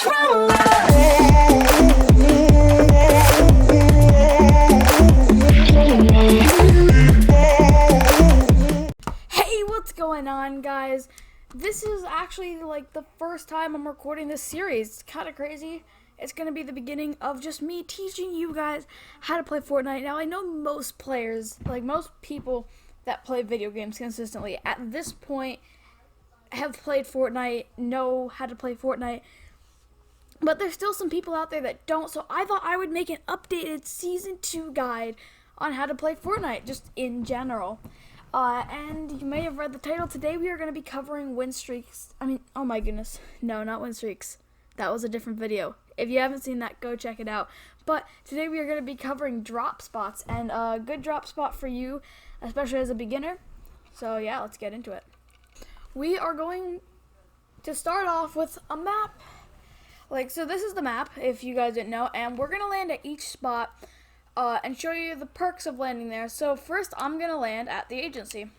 Hey, what's going on, guys? This is actually like the first time I'm recording this series. It's kind of crazy. It's going to be the beginning of just me teaching you guys how to play Fortnite. Now, I know most players, like most people that play video games consistently at this point have played Fortnite, know how to play Fortnite. But there's still some people out there that don't, so I thought I would make an updated Season 2 guide on how to play Fortnite, just in general. And you may have read the title. Today we are going to be covering win streaks. Oh my goodness. No, not win streaks. That was a different video. If you haven't seen that, go check it out. But today we are going to be covering drop spots, and a good drop spot for you, especially as a beginner. So yeah, let's get into it. We are going to start off with a map. So this is the map, if you guys didn't know, and we're going to land at each spot and show you the perks of landing there. So first, I'm going to land at the agency.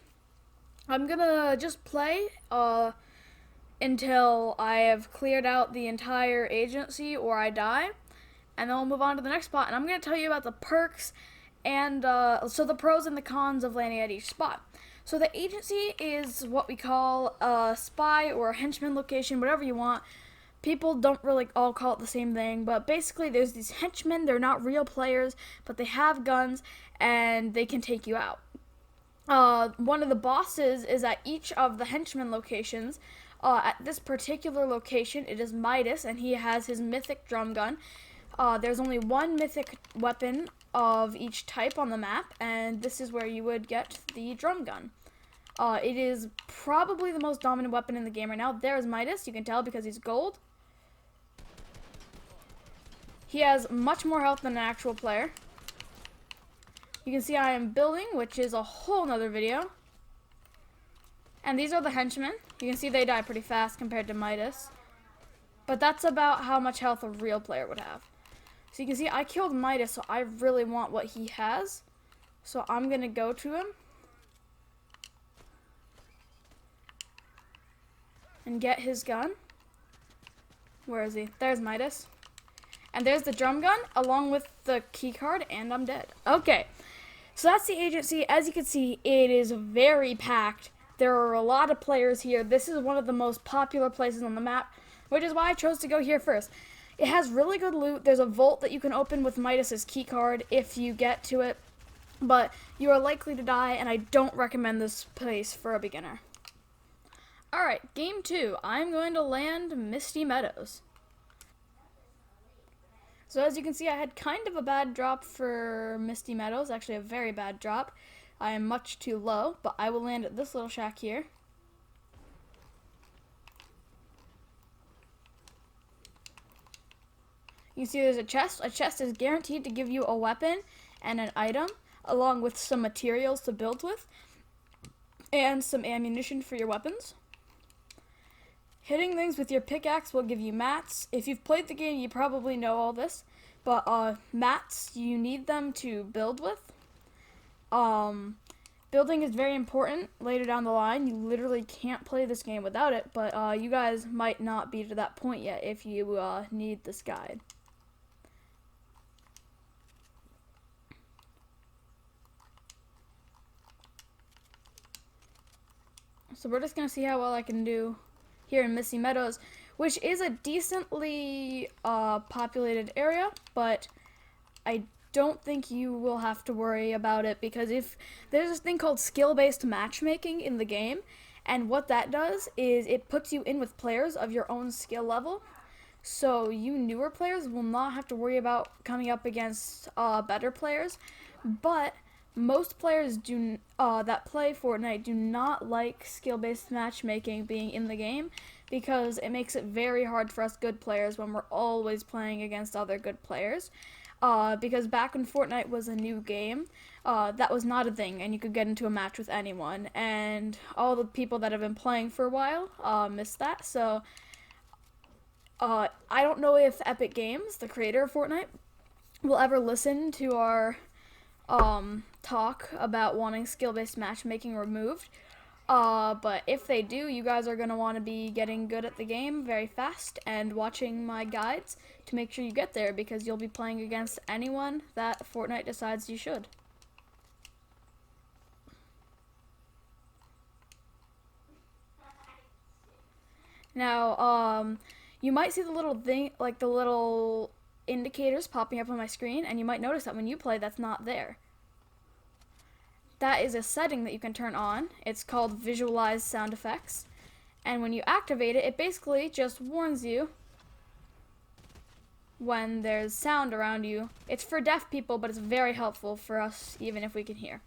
I'm going to just play until I have cleared out the entire agency or I die, and then we'll move on to the next spot. And I'm going to tell you about the perks and so the pros and the cons of landing at each spot. So the agency is what we call a spy or a henchman location, whatever you want. People don't really all call it the same thing, but basically there's these henchmen. They're not real players, but they have guns, and they can take you out. One of the bosses is at each of the henchman locations. At this particular location, it is Midas, and he has his mythic drum gun. There's only one mythic weapon of each type on the map, and this is where you would get the drum gun. It is probably the most dominant weapon in the game right now. There's Midas. You can tell because he's gold. He has much more health than an actual player. You can see I am building, which is a whole nother video. And these are the henchmen. You can see they die pretty fast compared to Midas. But that's about how much health a real player would have. So you can see I killed Midas, so I really want what he has. So I'm going to go to him and get his gun. Where is he? There's Midas. And there's the drum gun along with the key card, and I'm dead. Okay, so that's the agency. As you can see, it is very packed. There are a lot of players here. This is one of the most popular places on the map, which is why I chose to go here first. It has really good loot. There's a vault that you can open with Midas's key card if you get to it, but you are likely to die, and I don't recommend this place for a beginner. Alright, game 2. I'm going to land Misty Meadows. So as you can see, I had kind of a bad drop for Misty Meadows, actually a very bad drop. I am much too low, but I will land at this little shack here. You can see there's a chest. A chest is guaranteed to give you a weapon and an item, along with some materials to build with, and some ammunition for your weapons. Hitting things with your pickaxe will give you mats. If you've played the game, you probably know all this. But mats, you need them to build with. Building is very important later down the line. You literally can't play this game without it. But you guys might not be to that point yet if you need this guide. So we're just going to see how well I can do here in Misty Meadows, which is a decently populated area, but I don't think you will have to worry about it, because if there's this thing called skill-based matchmaking in the game, and what that does is it puts you in with players of your own skill level, so you newer players will not have to worry about coming up against better players. But most players that play Fortnite do not like skill-based matchmaking being in the game, because it makes it very hard for us good players when we're always playing against other good players. Because back when Fortnite was a new game, that was not a thing, and you could get into a match with anyone, and all the people that have been playing for a while missed that. So I don't know if Epic Games, the creator of Fortnite, will ever listen to our talk about wanting skill-based matchmaking removed. But if they do, you guys are going to want to be getting good at the game very fast and watching my guides to make sure you get there, because you'll be playing against anyone that Fortnite decides you should. Now, you might see the little thing, like the little indicators popping up on my screen, and you might notice that when you play, that's not there. That is a setting that you can turn on. It's called Visualize Sound Effects. And when you activate it, it basically just warns you when there's sound around you. It's for deaf people, but it's very helpful for us, even if we can hear.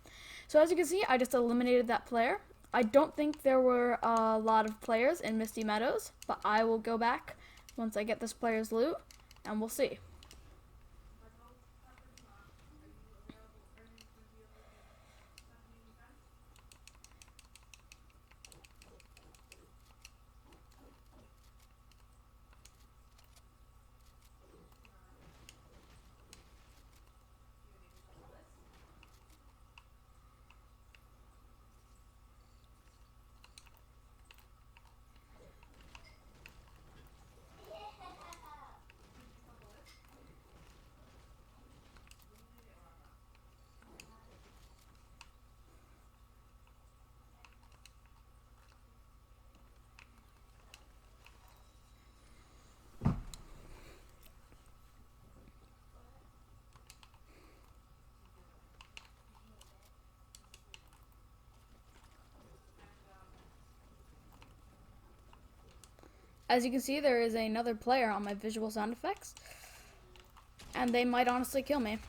So as you can see, I just eliminated that player. I don't think there were a lot of players in Misty Meadows, but I will go back once I get this player's loot, and we'll see. As you can see, there is another player on my visual sound effects, and they might honestly kill me.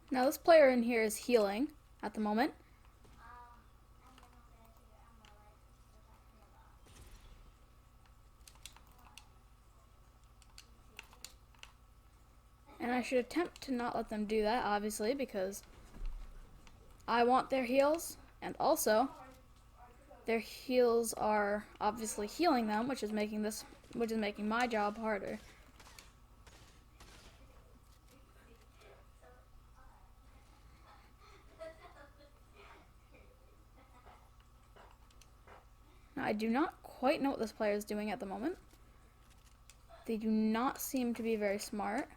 Now this player in here is healing at the moment. And I should attempt to not let them do that, obviously, because I want their heals, and also their heals are obviously healing them, which is making my job harder. Now, I do not quite know what this player is doing at the moment. They do not seem to be very smart.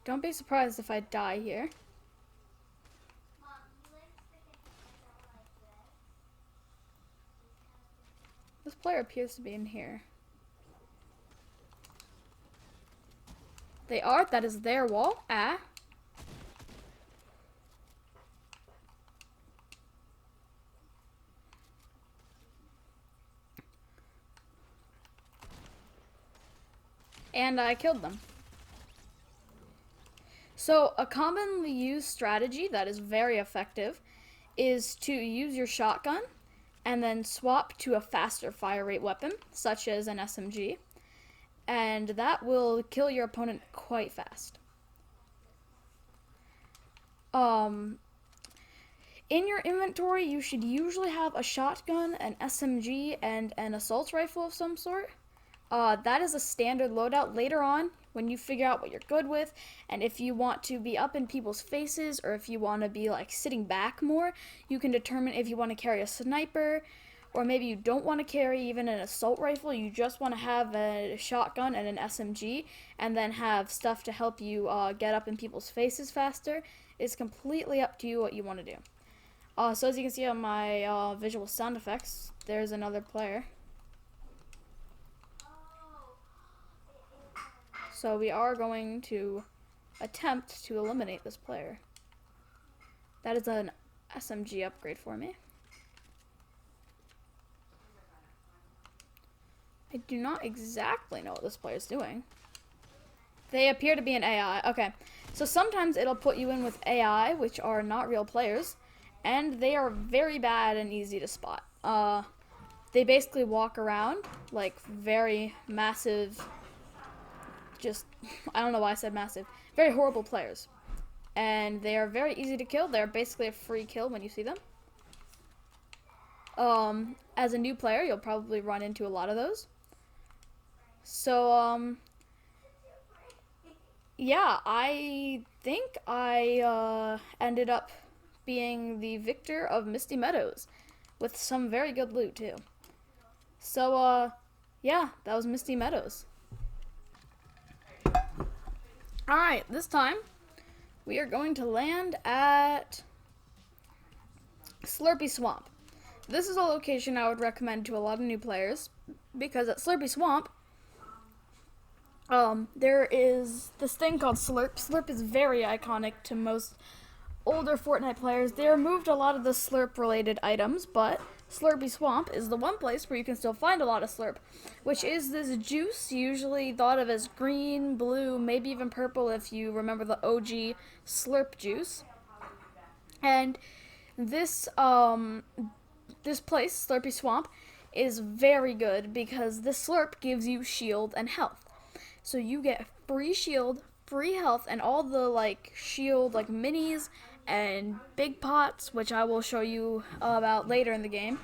Don't be surprised if I die here. This player appears to be in here. They are. That is their wall. Ah. And I killed them. So a commonly used strategy that is very effective is to use your shotgun and then swap to a faster fire rate weapon, such as an SMG, and that will kill your opponent quite fast. In your inventory, you should usually have a shotgun, an SMG, and an assault rifle of some sort. That is a standard loadout. Later on, when you figure out what you're good with, and if you want to be up in people's faces, or if you want to be like sitting back more, you can determine if you want to carry a sniper, or maybe you don't want to carry even an assault rifle, you just want to have a shotgun and an SMG, and then have stuff to help you get up in people's faces faster. It's completely up to you what you want to do. So as you can see on my visual sound effects, there's another player. So we are going to attempt to eliminate this player. That is an SMG upgrade for me. I do not exactly know what this player is doing. They appear to be an AI. Okay, so sometimes it'll put you in with AI, which are not real players, and they are very bad and easy to spot. They basically walk around like very massive, just, I don't know why I said massive, very horrible players. And they are very easy to kill. They're basically a free kill when you see them. As a new player, you'll probably run into a lot of those. So, yeah, I think I ended up being the victor of Misty Meadows with some very good loot too. So, yeah, that was Misty Meadows. Alright, this time we are going to land at Slurpy Swamp. This is a location I would recommend to a lot of new players because at Slurpy Swamp, there is this thing called Slurp. Slurp is very iconic to most older Fortnite players. They removed a lot of the Slurp-related items, but Slurpy Swamp is the one place where you can still find a lot of Slurp, which is this juice, usually thought of as green, blue, maybe even purple if you remember the OG Slurp juice. And this, this place, Slurpy Swamp, is very good because the Slurp gives you shield and health. So you get free shield, free health, and all the like shield like minis and big pots, which I will show you about later in the game.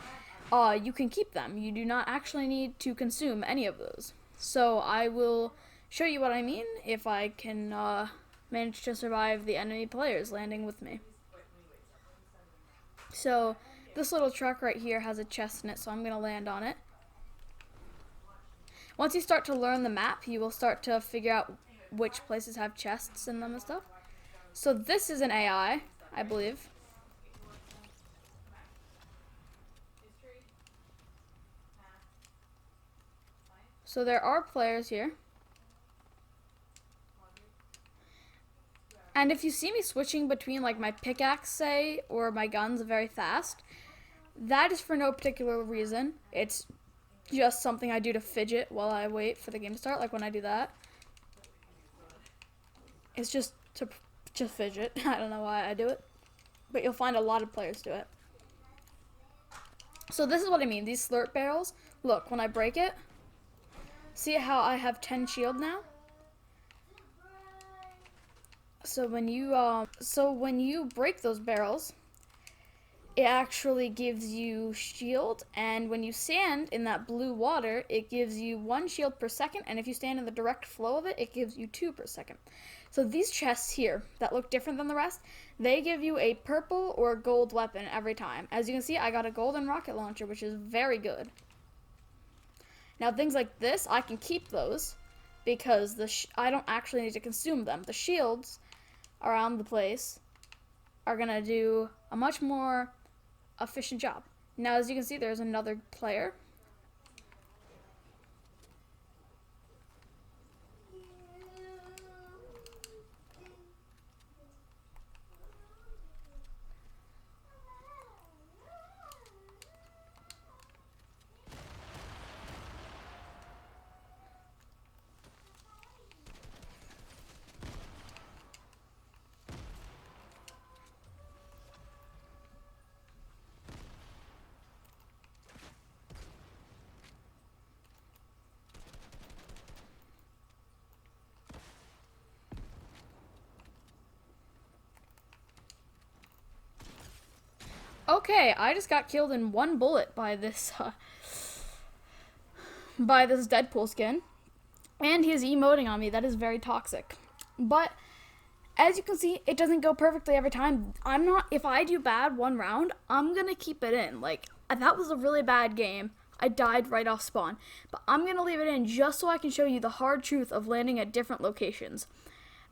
You can keep them. You do not actually need to consume any of those. So I will show you what I mean if I can manage to survive the enemy players landing with me. So this little truck right here has a chest in it, so I'm going to land on it. Once you start to learn the map, you will start to figure out which places have chests in them and stuff. So this is an AI, I believe. So there are players here. And if you see me switching between like my pickaxe, say, or my guns very fast, that is for no particular reason. It's just something I do to fidget while I wait for the game to start, like when I do that. It's just to fidget. I don't know why I do it, but you'll find a lot of players do it. So this is what I mean. These slurp barrels, look, when I break it, see how I have 10 shield now? So when you break those barrels, it actually gives you shield, and when you stand in that blue water, it gives you 1 shield per second, and if you stand in the direct flow of it, it gives you 2 per second. So these chests here that look different than the rest, they give you a purple or gold weapon every time. As you can see, I got a golden rocket launcher, which is very good. Now things like this, I can keep those because I don't actually need to consume them. The shields around the place are gonna do a much more efficient job. Now, as you can see, there's another player. Okay, I just got killed in 1 bullet by this Deadpool skin, and he's emoting on me. That is very toxic. But as you can see, it doesn't go perfectly every time. If I do bad 1 round, I'm gonna keep it in. Like, that was a really bad game. I died right off spawn, but I'm gonna leave it in just so I can show you the hard truth of landing at different locations.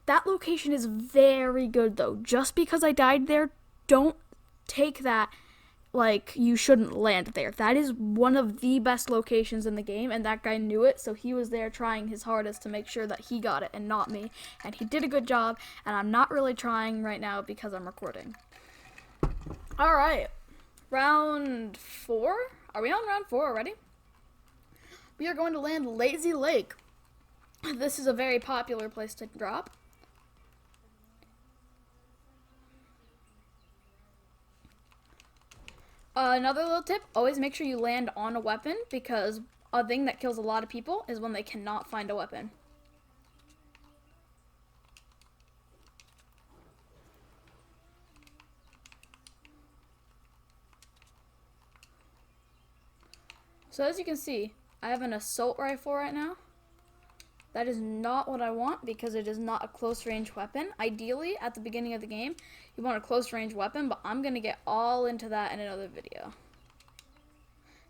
That location is very good though. Just because I died there, don't take that like you shouldn't land there. That is one of the best locations in the game, and that guy knew it, so he was there trying his hardest to make sure that he got it and not me, and he did a good job, and I'm not really trying right now because I'm recording. All right, round 4. Are we on round 4 already? We are going to land Lazy Lake. This is a very popular place to drop. Another little tip, always make sure you land on a weapon, because a thing that kills a lot of people is when they cannot find a weapon. So as you can see, I have an assault rifle right now. That is not what I want, because it is not a close range weapon. Ideally, at the beginning of the game, you want a close range weapon, but I'm going to get all into that in another video.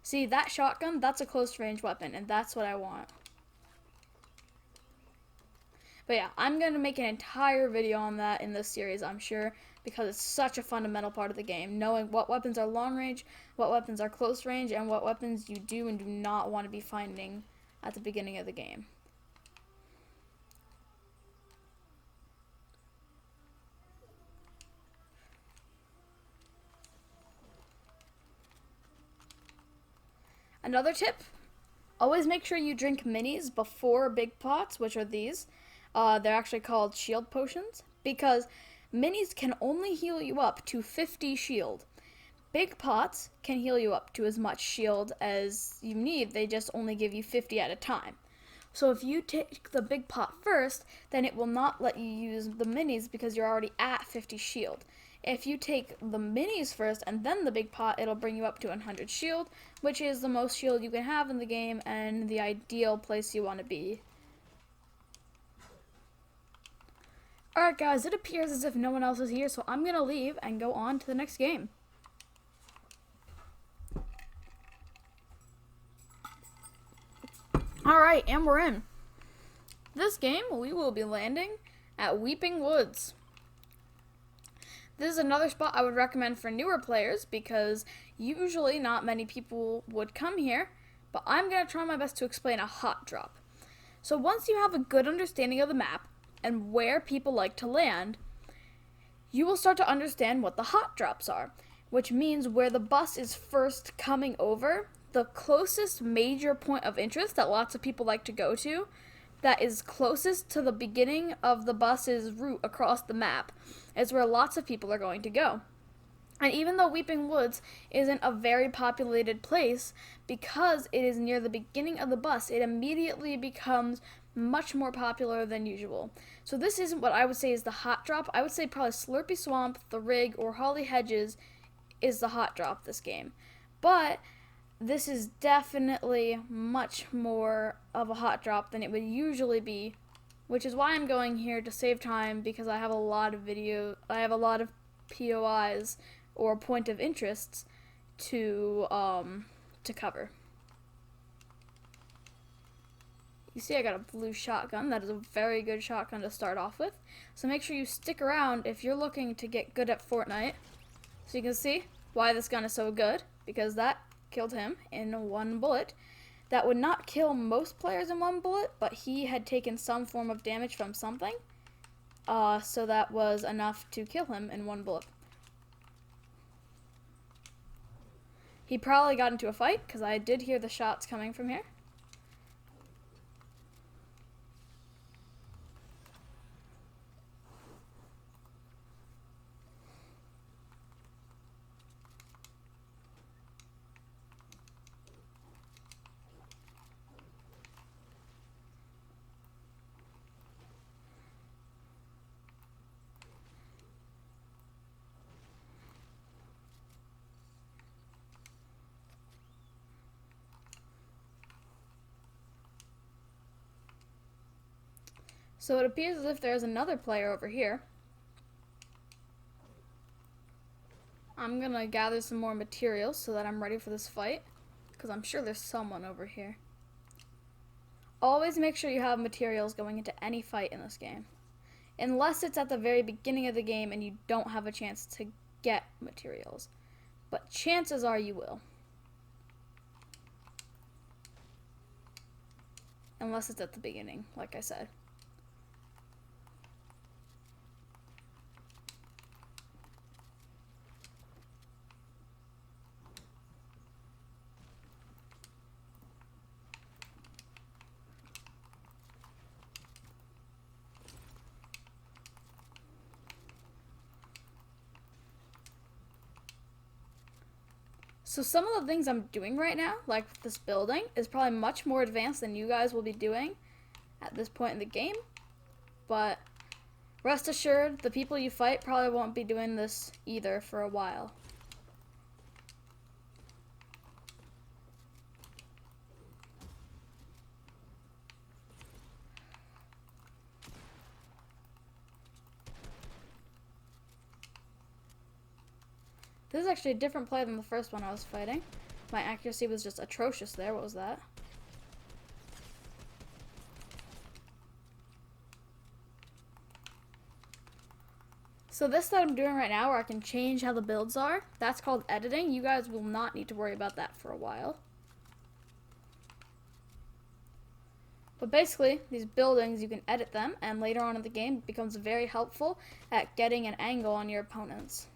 See, that shotgun, that's a close range weapon, and that's what I want. But yeah, I'm going to make an entire video on that in this series, I'm sure, because it's such a fundamental part of the game. Knowing what weapons are long range, what weapons are close range, and what weapons you do and do not want to be finding at the beginning of the game. Another tip, always make sure you drink minis before big pots, which are these. They're actually called shield potions, because minis can only heal you up to 50 shield. Big pots can heal you up to as much shield as you need, they just only give you 50 at a time. So if you take the big pot first, then it will not let you use the minis because you're already at 50 shield. If you take the minis first and then the big pot, it'll bring you up to 100 shield, which is the most shield you can have in the game and the ideal place you want to be. Alright guys, it appears as if no one else is here, so I'm going to leave and go on to the next game. Alright, and we're in. This game, we will be landing at Weeping Woods. This is another spot I would recommend for newer players, because usually not many people would come here, but I'm going to try my best to explain a hot drop. So once you have a good understanding of the map and where people like to land, you will start to understand what the hot drops are, which means where the bus is first coming over, the closest major point of interest that lots of people like to go to, that is closest to the beginning of the bus's route across the map, is where lots of people are going to go. And even though Weeping Woods isn't a very populated place, because it is near the beginning of the bus, it immediately becomes much more popular than usual. So this isn't what I would say is the hot drop. I would say probably Slurpy Swamp, The Rig, or Holly Hedges is the hot drop this game. But this is definitely much more of a hot drop than it would usually be, which is why I'm going here to save time, because I have a lot of POIs or point of interests to cover. You see I got a blue shotgun. That is a very good shotgun to start off with. So make sure you stick around if you're looking to get good at Fortnite. So you can see why this gun is so good, because that killed him in one bullet. That would not kill most players in one bullet, but he had taken some form of damage from something. So that was enough to kill him in one bullet. He probably got into a fight, because I did hear the shots coming from here. So it appears as if there's another player over here. I'm gonna gather some more materials so that I'm ready for this fight, because I'm sure there's someone over here. Always make sure you have materials going into any fight in this game, unless it's at the very beginning of the game and you don't have a chance to get materials. But chances are you will. Unless it's at the beginning, like I said. So some of the things I'm doing right now, like this building, is probably much more advanced than you guys will be doing at this point in the game. But rest assured, the people you fight probably won't be doing this either for a while. This is actually a different play than the first one I was fighting. My accuracy was just atrocious there. What was that? So this that I'm doing right now, where I can change how the builds are, that's called editing. You guys will not need to worry about that for a while. But basically, these buildings, you can edit them, and later on in the game, it becomes very helpful at getting an angle on your opponents.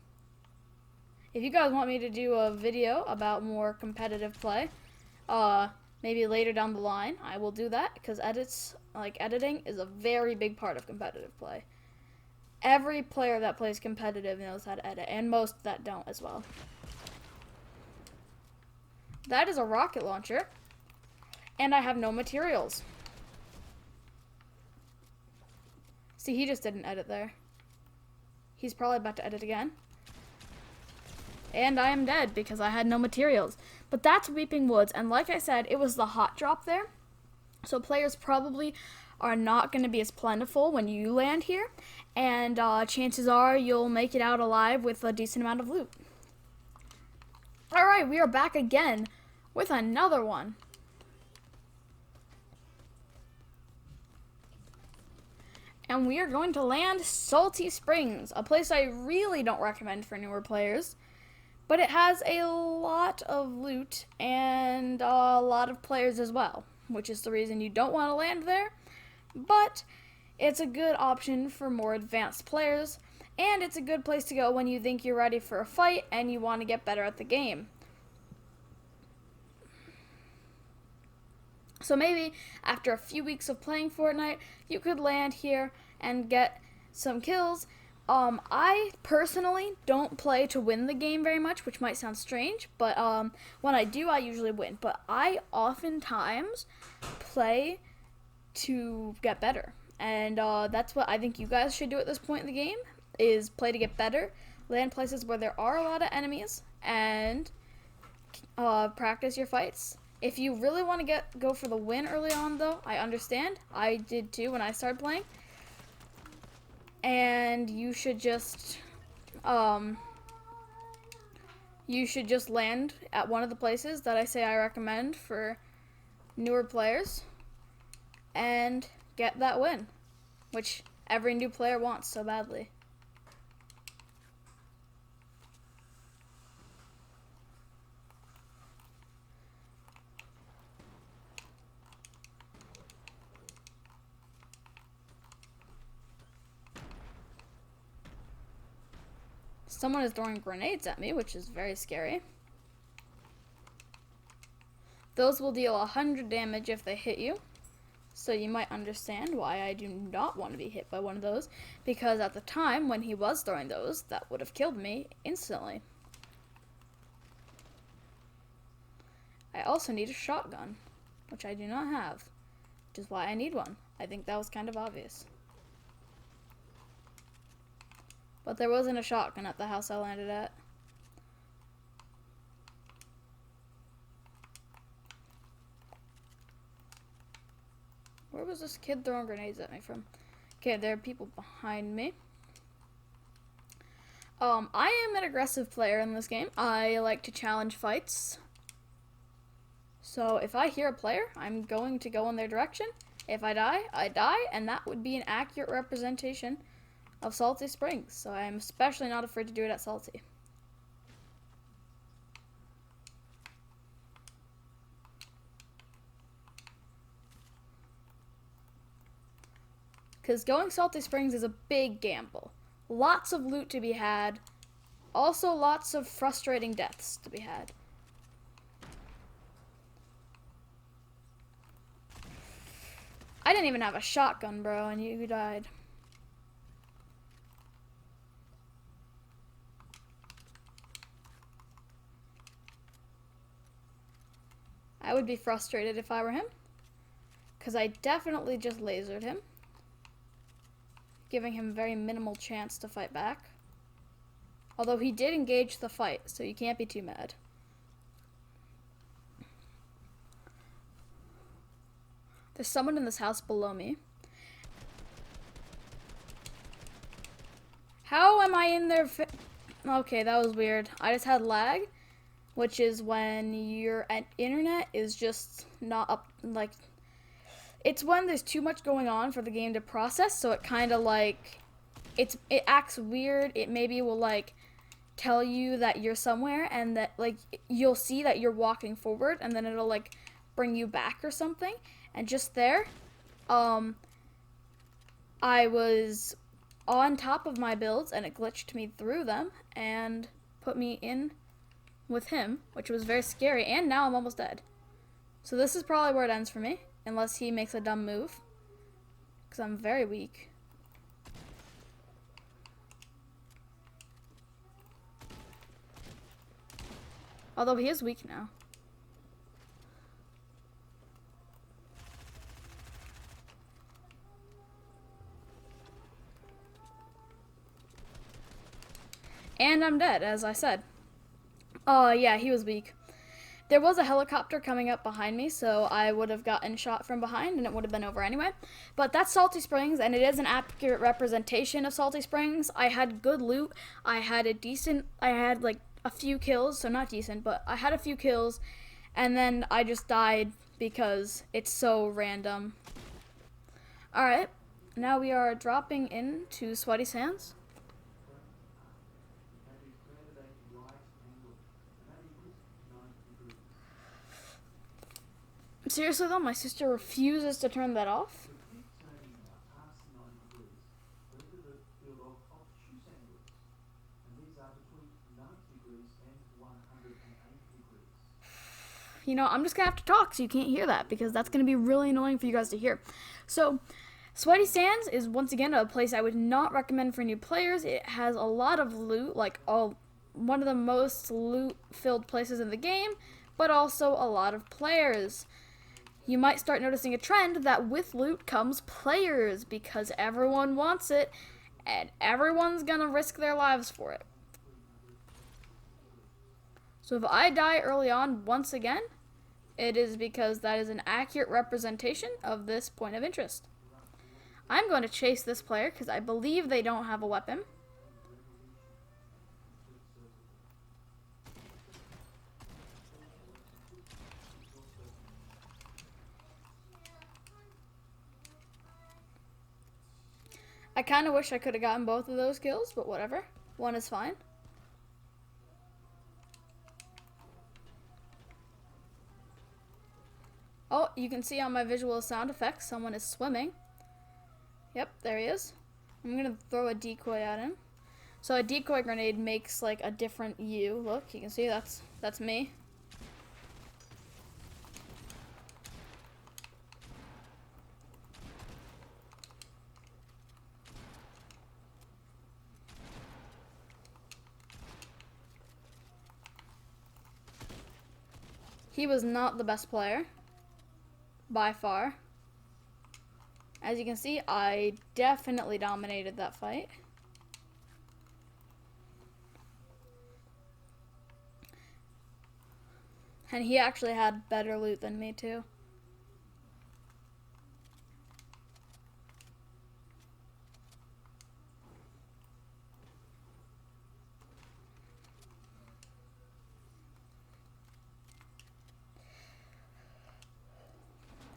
If you guys want me to do a video about more competitive play, maybe later down the line, I will do that, because editing is a very big part of competitive play. Every player that plays competitive knows how to edit, and most that don't as well. That is a rocket launcher, and I have no materials. See, he just didn't edit there. He's probably about to edit again. And I am dead because I had no materials. But that's Weeping Woods, and like I said, it was the hot drop there. So players probably are not going to be as plentiful when you land here, and chances are you'll make it out alive with a decent amount of loot. Alright, we are back again with another one. And we are going to land Salty Springs, a place I really don't recommend for newer players. But it has a lot of loot and a lot of players as well, which is the reason you don't want to land there. But it's a good option for more advanced players, and it's a good place to go when you think you're ready for a fight and you want to get better at the game. So maybe after a few weeks of playing Fortnite, you could land here and get some kills. I personally don't play to win the game very much, which might sound strange, but when I do, I usually win. But I oftentimes play to get better, and that's what I think you guys should do at this point in the game, is play to get better, land places where there are a lot of enemies, and practice your fights. If you really want to go for the win early on, though, I understand. I did too when I started playing. And you should just land at one of the places that I say I recommend for newer players and get that win, which every new player wants so badly. Someone is throwing grenades at me, which is very scary. Those will deal 100 damage if they hit you. So you might understand why I do not want to be hit by one of those, because at the time when he was throwing those, that would have killed me instantly. I also need a shotgun, which I do not have, which is why I need one. I think that was kind of obvious. But there wasn't a shotgun at the house I landed at. Where was this kid throwing grenades at me from? Okay, there are people behind me. I am an aggressive player in this game. I like to challenge fights. So if I hear a player, I'm going to go in their direction. If I die, I die, and that would be an accurate representation of Salty Springs, so I'm especially not afraid to do it at Salty. Because going Salty Springs is a big gamble. Lots of loot to be had, also lots of frustrating deaths to be had. I didn't even have a shotgun, bro, and you died. I would be frustrated if I were him, because I definitely just lasered him, giving him very minimal chance to fight back. Although he did engage the fight, so you can't be too mad. There's someone in this house below me. How am I in there? Okay, that was weird. I just had lag, which is when your internet is just not up, like, it's when there's too much going on for the game to process, so it kind of like, it acts weird. It maybe will like tell you that you're somewhere and that like you'll see that you're walking forward, and then it'll like bring you back or something. And just there, I was on top of my builds and it glitched me through them and put me in with him, which was very scary, and now I'm almost dead. So this is probably where it ends for me, unless he makes a dumb move, because I'm very weak. Although he is weak now. And I'm dead, as I said. Oh, yeah, he was weak. There was a helicopter coming up behind me, so I would have gotten shot from behind, and it would have been over anyway. But that's Salty Springs, and it is an accurate representation of Salty Springs. I had good loot. I had like a few kills, so not decent, but I had a few kills, and then I just died because it's so random. Alright, now we are dropping into Sweaty Sands. Seriously though, my sister refuses to turn that off. You know, I'm just gonna have to talk so you can't hear that, because that's gonna be really annoying for you guys to hear. So, Sweaty Sands is once again a place I would not recommend for new players. It has a lot of loot, like one of the most loot-filled places in the game, but also a lot of players. You might start noticing a trend that with loot comes players, because everyone wants it, and everyone's gonna risk their lives for it. So if I die early on once again, it is because that is an accurate representation of this point of interest. I'm going to chase this player because I believe they don't have a weapon. I kind of wish I could have gotten both of those kills, but whatever. One is fine. Oh, you can see on my visual sound effects, someone is swimming. Yep, there he is. I'm going to throw a decoy at him. So a decoy grenade makes like a different you. Look, you can see that's me. He was not the best player, by far. As you can see, I definitely dominated that fight. And he actually had better loot than me too.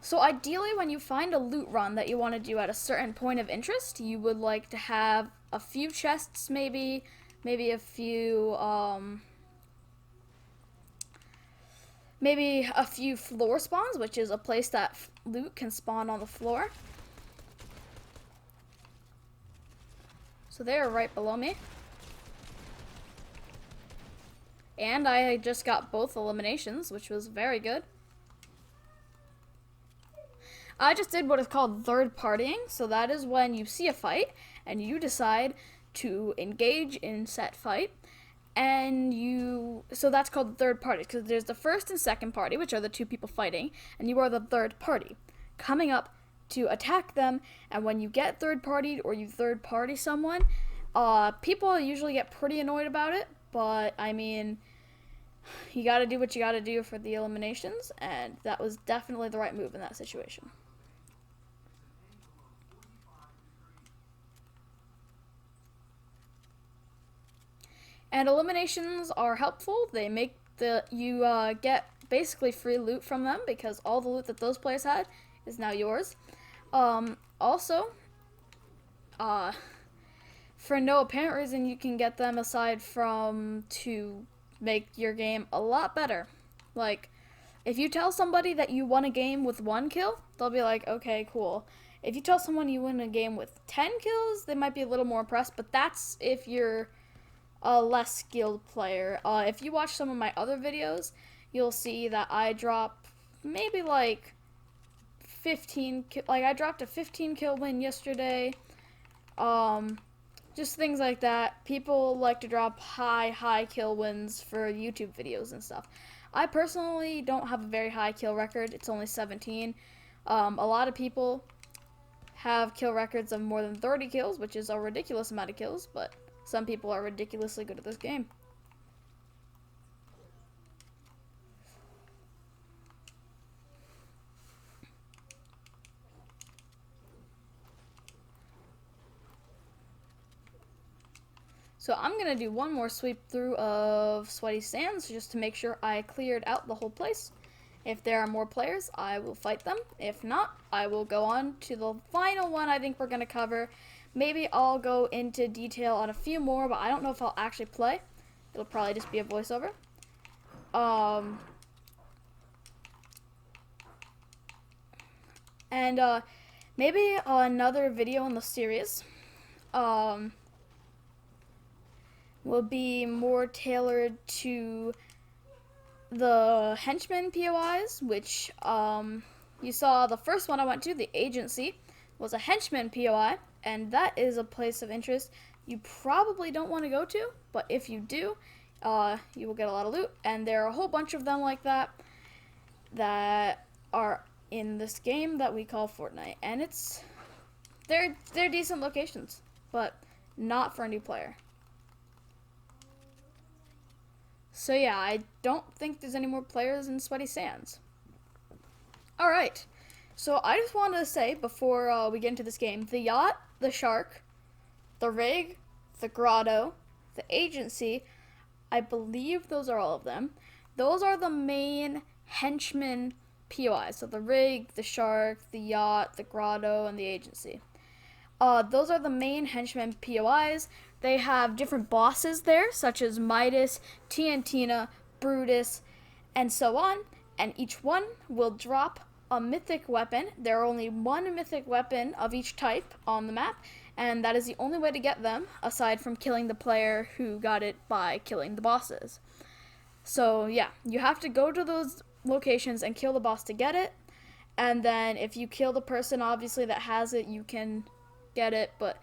So ideally, when you find a loot run that you want to do at a certain point of interest, you would like to have a few chests, maybe a few, maybe a few floor spawns, which is a place that loot can spawn on the floor. So they are right below me. And I just got both eliminations, which was very good. I just did what is called third partying, so that is when you see a fight and you decide to engage in said fight, and so that's called the third party, because there's the first and second party, which are the two people fighting, and you are the third party coming up to attack them. And when you get third partied or you third party someone, people usually get pretty annoyed about it, but I mean, you gotta do what you gotta do for the eliminations, and that was definitely the right move in that situation. And eliminations are helpful. They make you get basically free loot from them, because all the loot that those players had is now yours. Also, for no apparent reason, you can get them aside from to make your game a lot better. Like, if you tell somebody that you won a game with 1 kill, they'll be like, okay, cool. If you tell someone you win a game with 10 kills, they might be a little more impressed, but that's if you're a less skilled player. If you watch some of my other videos, you'll see that I drop maybe like 15, like I dropped a 15 kill win yesterday. Just things like that. People like to drop high kill wins for YouTube videos and stuff. I personally don't have a very high kill record. It's only 17. A lot of people have kill records of more than 30 kills, which is a ridiculous amount of kills, but some people are ridiculously good at this game. So I'm going to do one more sweep through of Sweaty Sands just to make sure I cleared out the whole place. If there are more players, I will fight them. If not, I will go on to the final one I think we're going to cover. Maybe I'll go into detail on a few more, but I don't know if I'll actually play. It'll probably just be a voiceover. And maybe another video in the series will be more tailored to the henchmen POIs, which you saw the first one I went to, the agency, was a henchman POI, and that is a place of interest you probably don't want to go to, but if you do, you will get a lot of loot, and there are a whole bunch of them like that that are in this game that we call Fortnite, and they're decent locations, but not for a new player. So yeah, I don't think there's any more players in Sweaty Sands. Alright, so I just wanted to say before we get into this game, the yacht, the shark, the rig, the grotto, the agency, I believe those are all of them. Those are the main henchmen POIs. So the rig, the shark, the yacht, the grotto, and the agency. Those are the main henchmen POIs. They have different bosses there, such as Midas, Tiantina, Brutus, and so on. And each one will drop a mythic weapon. There are only one mythic weapon of each type on the map, and that is the only way to get them, aside from killing the player who got it by killing the bosses. So yeah, you have to go to those locations and kill the boss to get it, and then if you kill the person obviously that has it, you can get it, but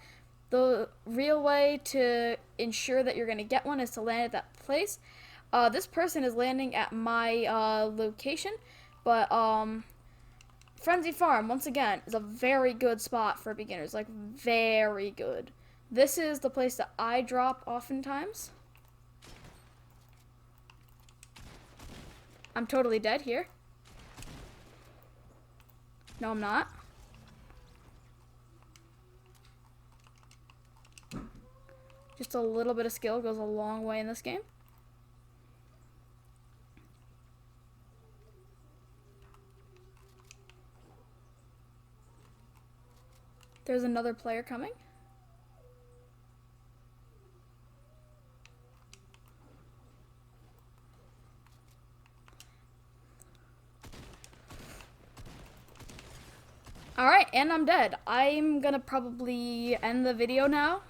the real way to ensure that you're going to get one is to land at that place. This person is landing at my location, but Frenzy Farm, once again, is a very good spot for beginners, like very good. This is the place that I drop oftentimes. I'm totally dead here. No, I'm not. Just a little bit of skill goes a long way in this game. There's another player coming. Alright, and I'm dead. I'm gonna probably end the video now.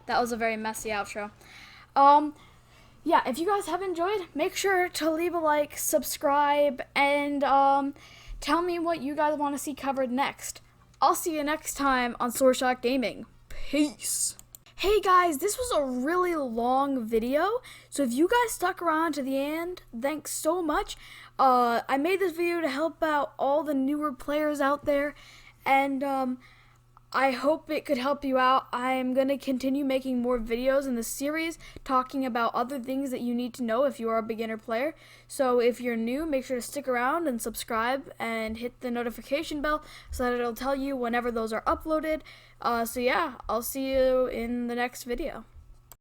That was a very messy outro. Yeah, if you guys have enjoyed, make sure to leave a like, subscribe, and tell me what you guys want to see covered next. I'll see you next time on Swordshot Gaming. Peace. Hey guys, this was a really long video, so if you guys stuck around to the end, thanks so much. I made this video to help out all the newer players out there, and I hope it could help you out. I'm going to continue making more videos in the series talking about other things that you need to know if you are a beginner player. So if you're new, make sure to stick around and subscribe and hit the notification bell so that it'll tell you whenever those are uploaded. So yeah, I'll see you in the next video.